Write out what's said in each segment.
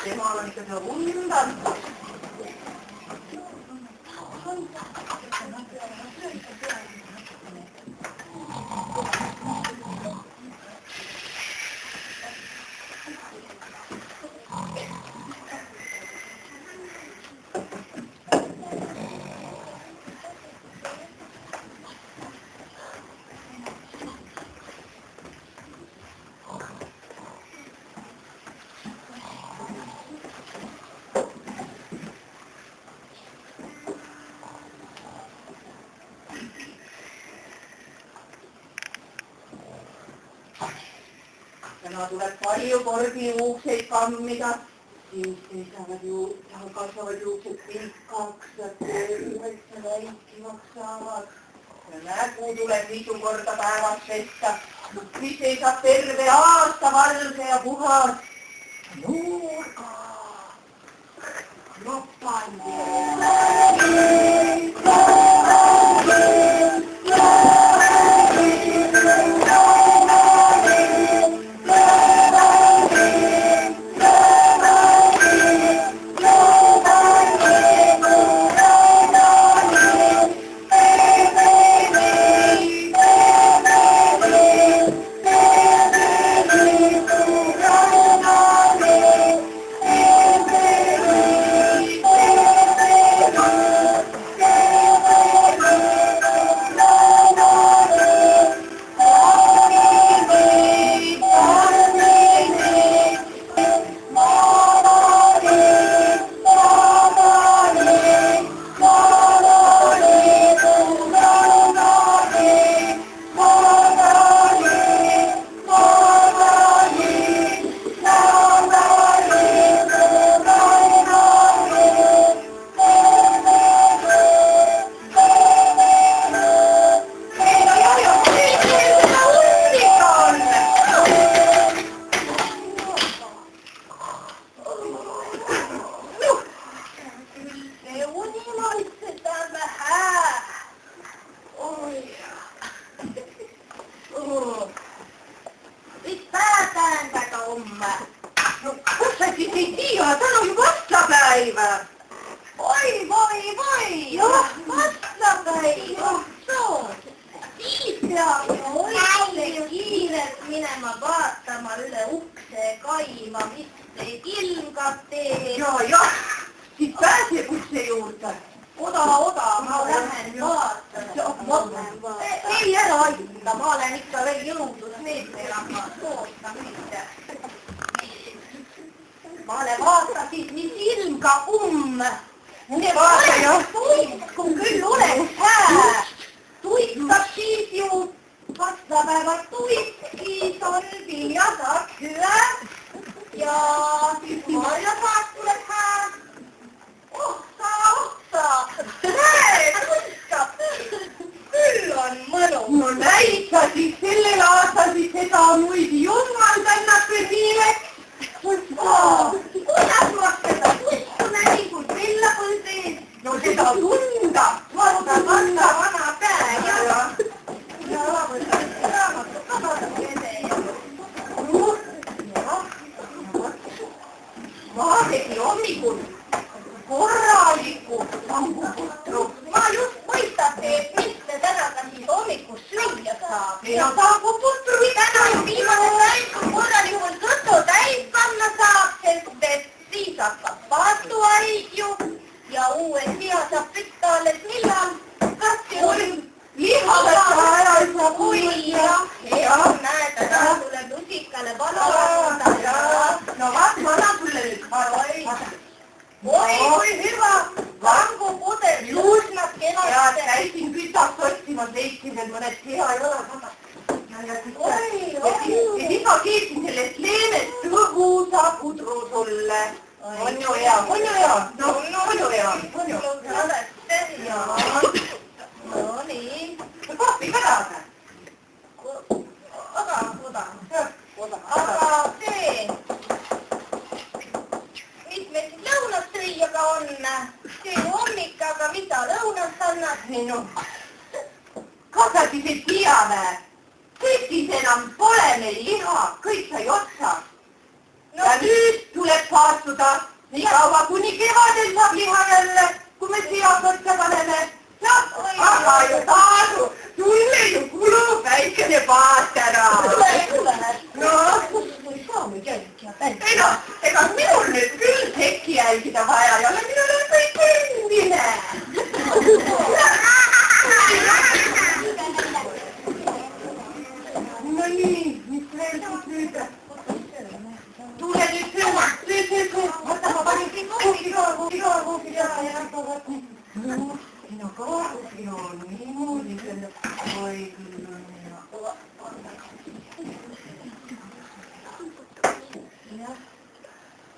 temal on ikka seda undanud. Täna tuleb palju kordi juukseid kammida, siis kasvavad juuksed pikaks ja terveks ja väikimaks saavad. Ja nägu tuleb mitu korda päevas pesta, siis seisab terve aasta valge ja puhas. Nurga, lopandi. Minema vaatama üle ukse kaima, mis ei ilmkab tee. Ja, siis pääseb ukse juurde. Oda, ma lähen vaatan. Ei ära aita, ma olen ikka veel jõudus meestega, ma sootan mitte. Ma olen vaata siis, mis ilmkab Tuitkun küll oleks hää. Tuitkab siis ju vastapäevad tuitki, solvi ja saaks hyvä. Ja siis marjasaat tuleb hää. Otsa. Näe, tuitkab. Küll on mõnu. No näita siis sellel aastal siis seda muid jumal kannab kõigileks. Kuidas ma seda tuitku nägin, kui villapõld ees? No seda tunda. Vaata vana käe ja. Ma tegi hommikul korraliku sammuputru. Ma just mõistate, et mitte täna ta siis hommikus süüa saab. Ja sammuputru täna ju viimane täis, kui korralikul kõtu täis panna saab, sest et siis hakkab paatuaid ju ja uue liha saab pütta alles millal. Kas see lihadega ära ei saa kuulda. Ja, näed, täna tuleb lusikale vana ja. No vaat, ma annan sulle nüüd. Oi, kui hüva. Vangupudel. Juusnad kenasti. Ja, käisin kütast otsimas, leidsin veel mõned hea ei ole. Ja siis ma keetsin sellest leemest tõgusa pudru sulle. On ju hea. No, on ju hea. No nii. Kohvi ka tahad? Aga see, mis meil siis lõunast süüaga on? See hommik, aga mida lõunast annad? No, kas sa siis ei tea vä? Kõigis enam pole meil liha, kõik sai otsa. Ja nüüd tuleb saastuda. Nii kaua kuni kevadel saab liha jälle, kui me seakõrtse paneme. Aga ju taadu, sulle ju kulub väikene paat ära. No, ei no, ega minul nüüd küll teki jälgida vaja ei ole, minul on kõik endine. No nii, mis veel siis nüüd? Tule nüüd see, võta ma panin koofi teha ja hakkavad nii. Sina koofi on niimoodi, oi küll on hea.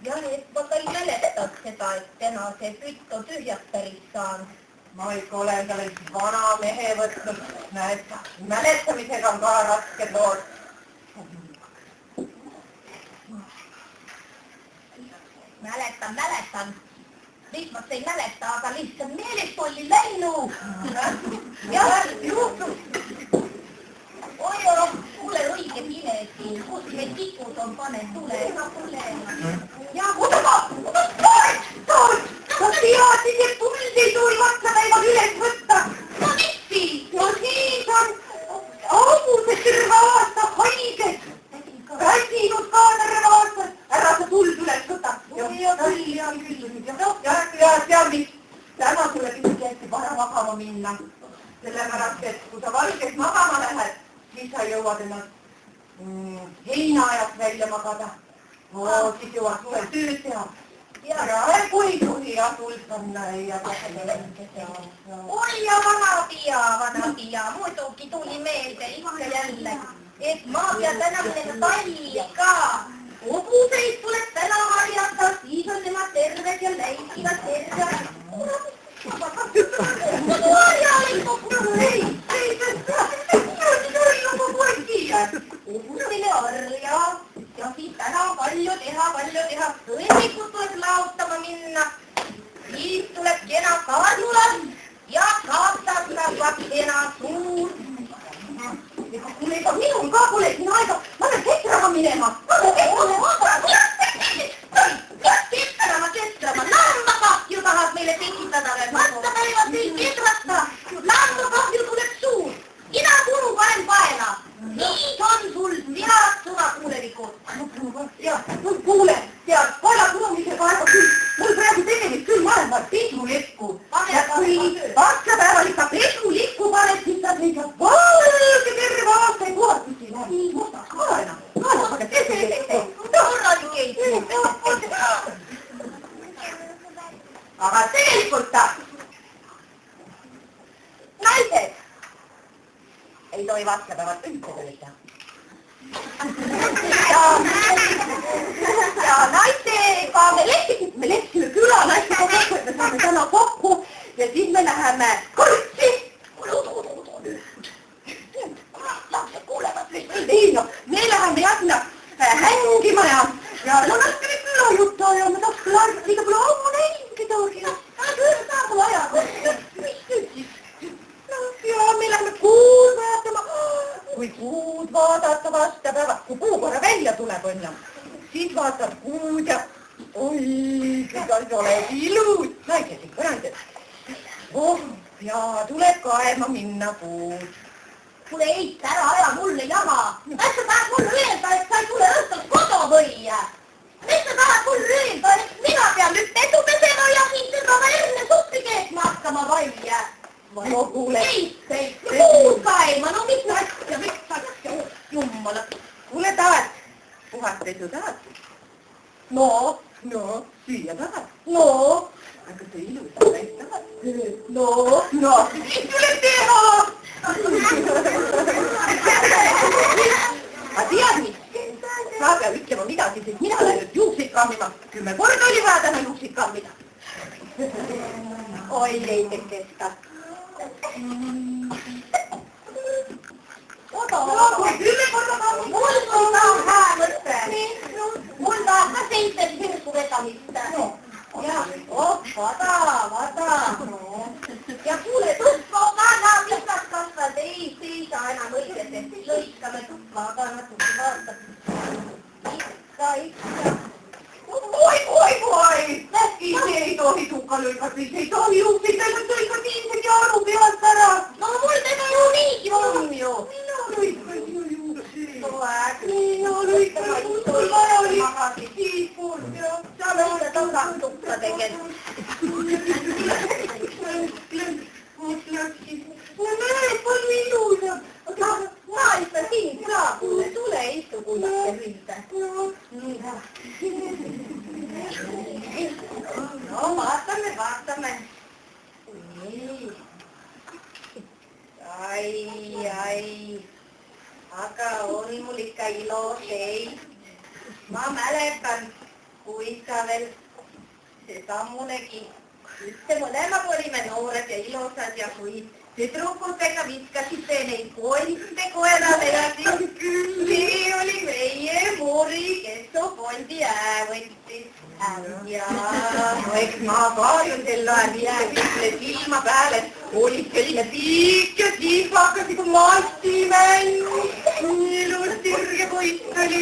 Jah, et ma ka ei mäletanud seda, et täna see pütt on tühjaks päris saanud. Ma ikka olen talle vana mehe võtnud, näed, mäletamisega on ka rasked lood. Mäletan. Lihtsalt ei mäleta, aga lihtsalt meelest oli läinud. Jah, juhtus. Oi, kuule õige pileti, kus need tikud on, pane tule. Ja, oot! Sa teadsid, et tuld ei tohi vatsapäeval üles võtta. No missi? No siis on augused terve aasta haiged. Räsinud ka terve aasta. Ära sa tuld üles võta. Ja tead mis? Täna sulle kindlasti vara magama minna. Sellepärast, et kui sa valgeks magama lähed, siis sa jõuad ennast heinaajast välja magada. Siis jõuad sulle tööd teha. Praegu ei tohi asuls panna ja Oi ja vana pia, muidugi tuli meelde ikka jälle, et ma pean täna minema talli ka. Hobuseid tuleb täna harjata, siis on nemad terved ja läikivad terved. Hobusele orja ja siis täna palju teha. Sõnnikut tuleb lautama minna. Siis tuleb kena kaarnulas ja kaasas kasvab kena suur. Kuule, ega minul ka pole siin aega. Ma olen ketrama minema. Ketrama. Lambakahju tahad meile tekitada. Vatsapäevad ei ketrata. Lambakahju tuleb suur. Ina kunu panen paela. Siis on sul vead sõnakuulelikud. Ja, kuule, tead, paela kunumisega aega küll. Mul praegu tegemist küll maailma pesulikku. Ja kui vatsapäeval ikka pesulikku paned, siis sa seisad valge terve aasta ei puhatusi lähe. Nii mustaks ka enam. Aga aga tegelikult naised ei tohi vatsapäeval üldse tööda. Ja naistega me lepsime külanaistega kokku, et me saame täna kokku ja siis me läheme kõrtsi. Lapsed kuulevad lihtsalt. Ei no, me läheme jätna hängima ja no naskele külajuttu ja me tahaks külarga liiga pole ammu näinud kedagi. Saab mul aja. Mis nüüd siis? Ja me läheme kuud vaatama. Kui kuud vaadata vastapäeva, kui puu korra välja tuleb õnna, siis vaatab kuud ja oi, kuidas oled ilus. Naised ikka naised. Ja tuleb kaema minna kuud. Kuule Eit, ära aja mulle jama. Kas sa tahad mulle öelda, et sa ei tule õhtul kodu või? Mis sa tahad mulle öelda, et mina pean nüüd pesu pesema ja siis seda enne suppi keetma hakkama vai? No kuule. Eit, kuud kaema, no mis asja, jummala. Kuule tahad, puhast pesu tahad? No, süüa tahad? No. Aga sa ilusad näid tahad? No. Mis tuleb teha? Aga tead mis? Sa peab ütlema midagi, sest mina olen nüüd juukseid kammima. 10 korda oli vaja täna juukseid kammida. Oi, leidekesta. Oda, 10 korda kammida. Mul on hää mõtte. Mul tahab ka 7 hirsu vedamist. Ja, vada. Ja kuule, tuppa on vana, misas kasvad, ei saa enam õiget, et lõikame tuppa, aga natuke vaatad. Ikka. Oi, tohi tukka lõigata, ei tohi juukseid lõigata ilmselt jaru pealt ära. No mul teda ju niigi on ju. Mina lõikan ju juukseid. Mina lõikan sul vajalik. Siis kord ja. Sa lõika tõsad tukka tegelikult. No näed, on ilusa. Ma ütlen siin ka, tule istu kullake rüüde. No vaatame. Nii. Ai. Aga on mul ikka ilus, ei. Ma mäletan, kui sa veel see sammunegi. Üldse mõlemad olime noored ja ilusad ja kui tüdrukutega viskasite neid poiste koerale ja siis see oli meie Muri, kes su fondi võttis. Ja no eks ma ka ju sel ajal viskasite silma peale, et oli selline pikk ja siis hakkasid massimäng. Nii ilus sirge poiss oli.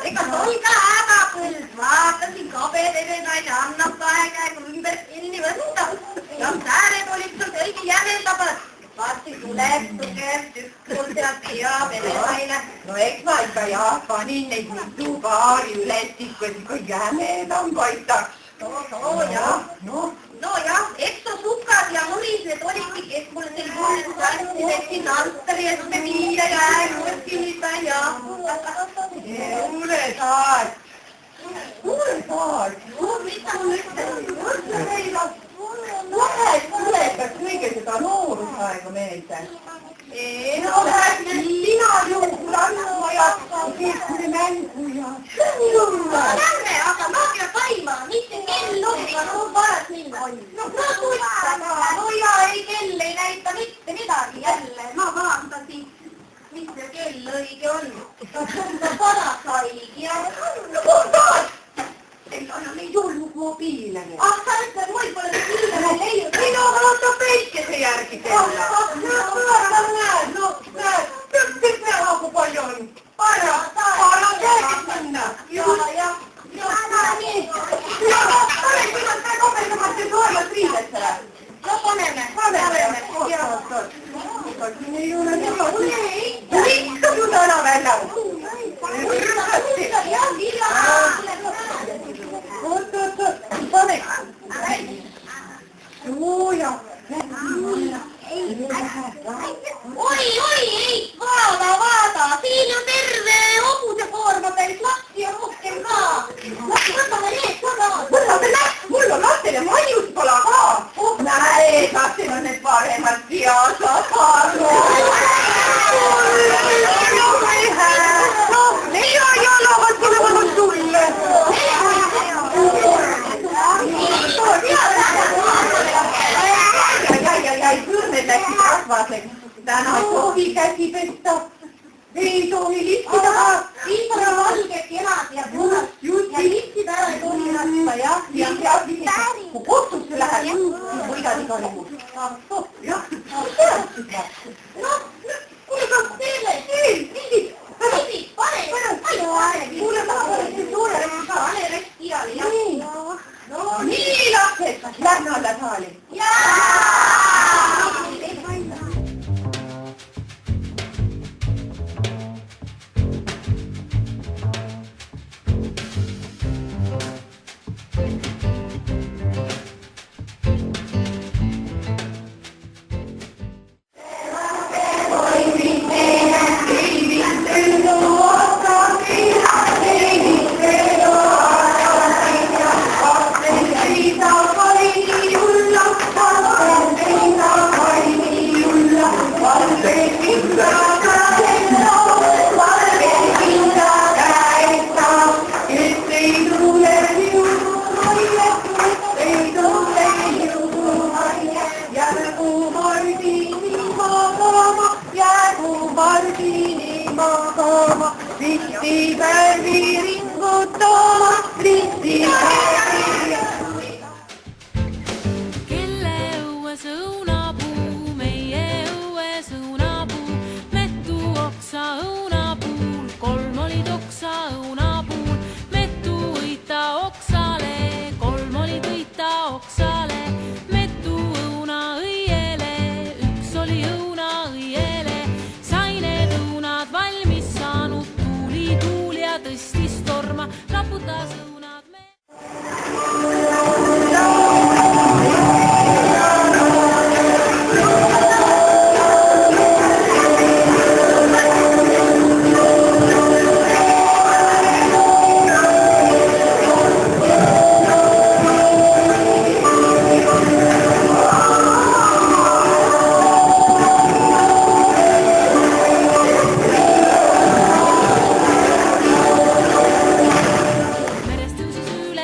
ega ta oli ka hädapõld, vaatasin kabedevedaid ja annab kahe käega ümber kinni võtta. Ja sääred olid sul kõigi jämedabad. Vaatsi tuleb tugev tükkult ja pea venevaine. No eks ma ikka jah panin neid mitu paari üles, kui ikka jämedam paistaks. No jah, ekso sukad ja murised olidki, kes mul siin kullu tantsisid, et siin altari ette viia ja äärmõttimisa ja... Kuule saad! Mida ma ütlen? Tuletas kõige seda noorusaega meelde. No Sina ju laulma ja keeskuse mängu ja... lähme, aga ma pean kaima, mis see kell on, aga no paras minna on. No kutsaga, no ja ei kell ei näita mitte midagi jälle. Ma vaatasin, mis see kell õige on. No paras haigi ja... No kuulad! Enam ei olnud mobiile. Ah, sa ütled, mul pole mobiile veel leiud. Minu vaatab päikese järgi kella. No näed, kõik näha, kui palju on. Para käegis minna. Ja. Pane kuidas me kogeldamad see soojad riidesse. No paneme. Siin ei ole näha. Ikka ju täna väljas. Oot, pane. Sooja. Oi, ei, vaada, siin on terve hobusekoorma päris lapsi ja rohkem ka. Võtame need ka. Mul on lastele maiuspala ka. Näe, lapsel on need paremad seasad. Mina jalavad tulevad sulle. Kõrned läksid rasvaseks. Täna ei tohi käsi pesta. Ei tohi listida ka. Siis on valged kenad ja punast. Ja listida ära ei tohi lasta, jah. Kui kohtusse läheb, siis võidad igal juhul. Jah. No, kuule, kas teile? Nii, pane. Kuule, ma olen siin suure reka. Pane resti all, jah. Nii, lapsed, lähme alla saali. Risti päevi ringutama, risti päevi. Kelle õues õunapuu, meie õues õunapuu, metu oksa õunapuul, 3 olid oksa õunapuul, metu õita oksale, 3 olid õita oksale.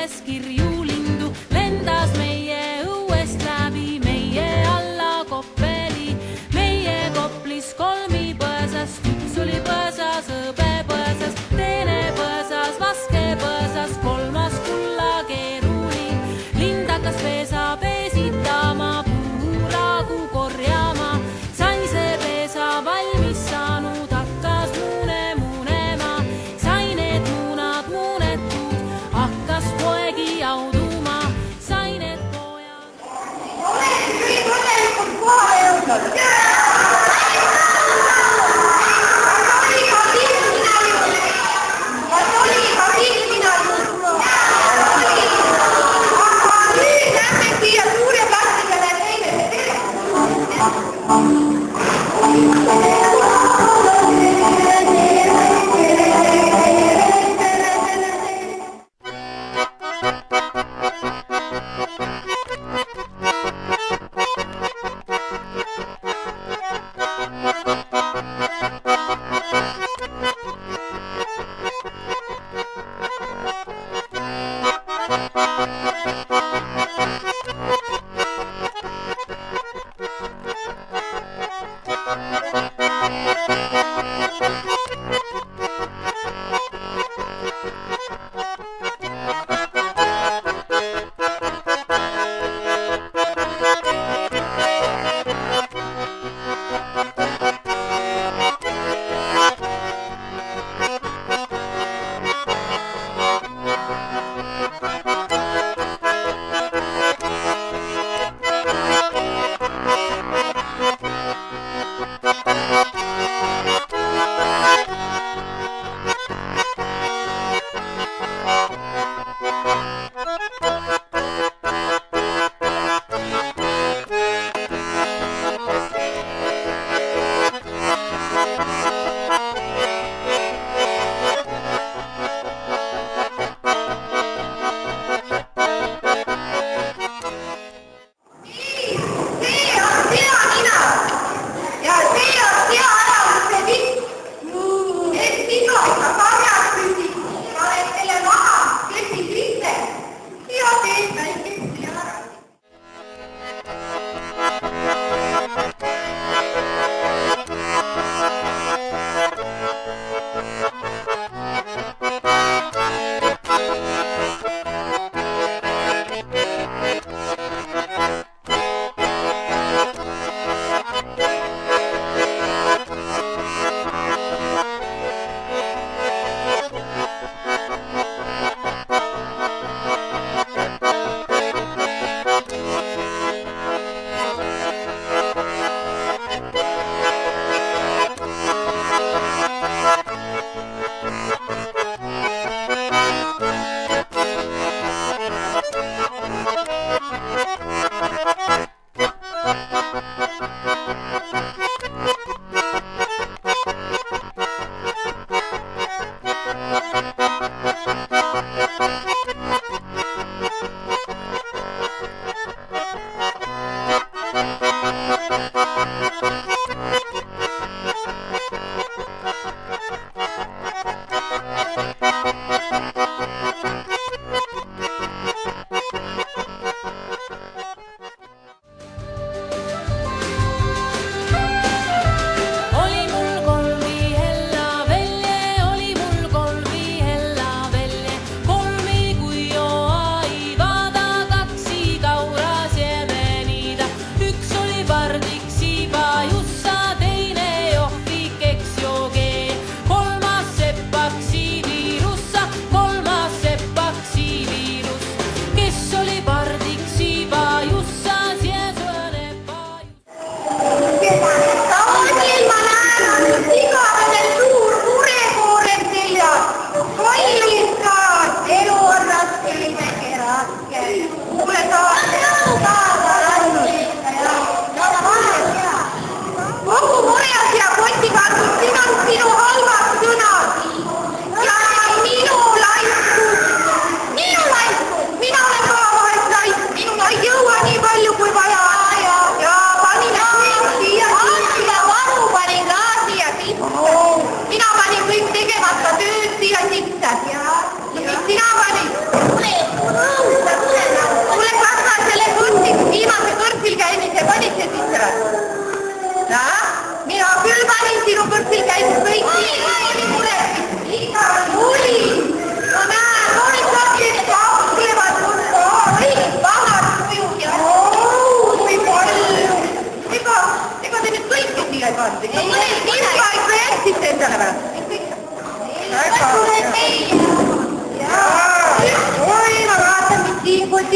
õues kirju lindu, lendas meie õuest läbi, meie alla Koppeli, meie Koplis kolmi põõsas, üks oli põõsas, hõbe põõsas, teine põõsas, vaske põõsas, kolmas kullakeeruli. Lind hakkas peesa peesitama, puuragu korjama, sai see peesa valmis saanud, hakkas muune munema, sai need muunad muunetud, hakkas poegi jauduma, sai need pojad. Olen kõik õnnelikult kohale jõudnud. Kas oli ka filmina juttu? Aga nüüd lähme siia suure plastikale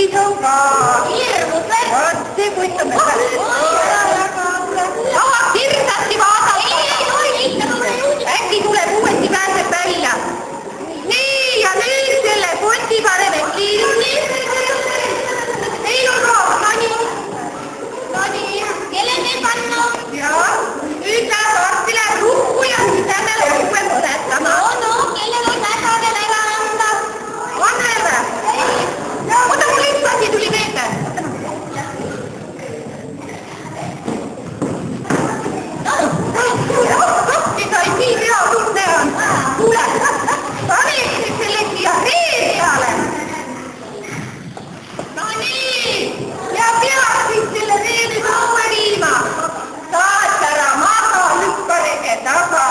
potis on ka. Vot see putt on meil peal. Tahaks hirmsasti vaadata. Äkki tuleb uuesti pääseb välja. Nii, ja nüüd selle poti paneme kinni. Meil on ka, Nonii. Kelle me panna? Jaa, nüüd läheb varsti läheb rukku ja siis lähme uue põletama. Kellel on hädadel ära anda? Annele. Oota, mul üks asi tuli meelde. Kõhti sai siin hea tunne on. Kuule, paneksid selle siia ree peale. No nii, ja peaksid selle ree nüüd õue viima. Saad ära maha, lükkarege taga.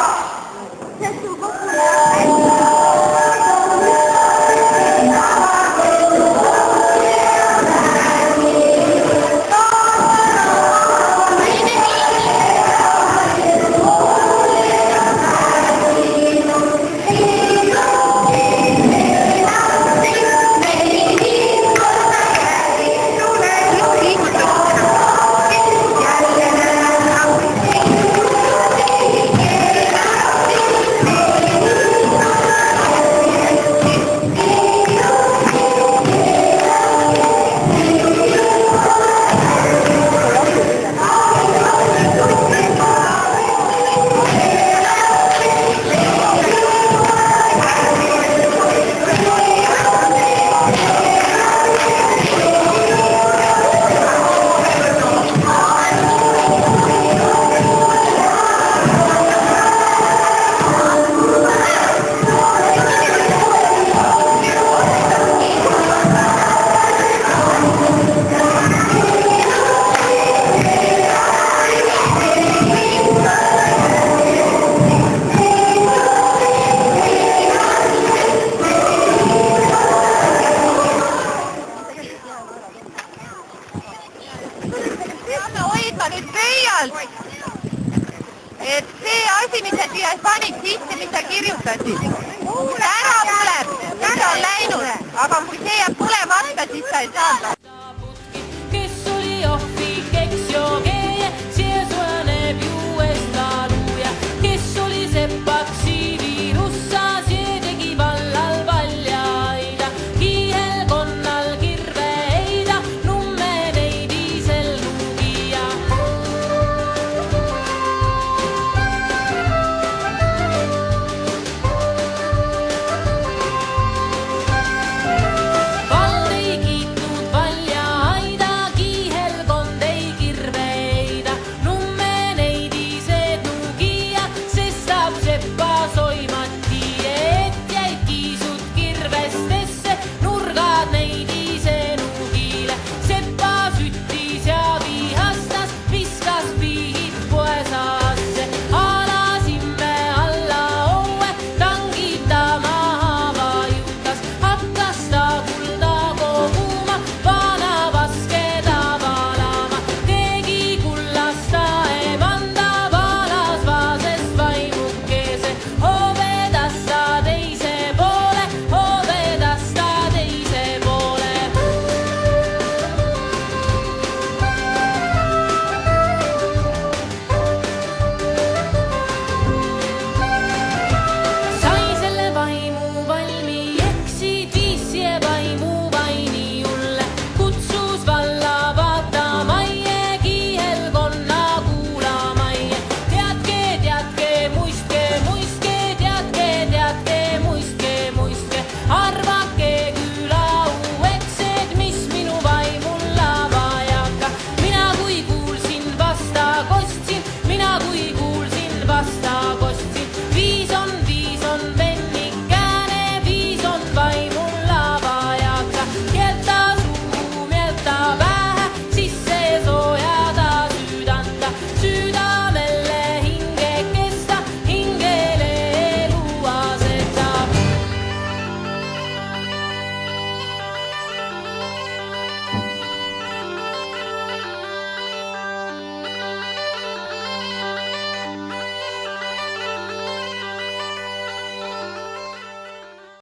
Hoidma nüüd pöialt, et see asi, mis sa siia panid sisse, mis sa kirjutasid, ära tuleb, nüüd on läinud, aga kui see jääb põlemata, siis sa ei saa.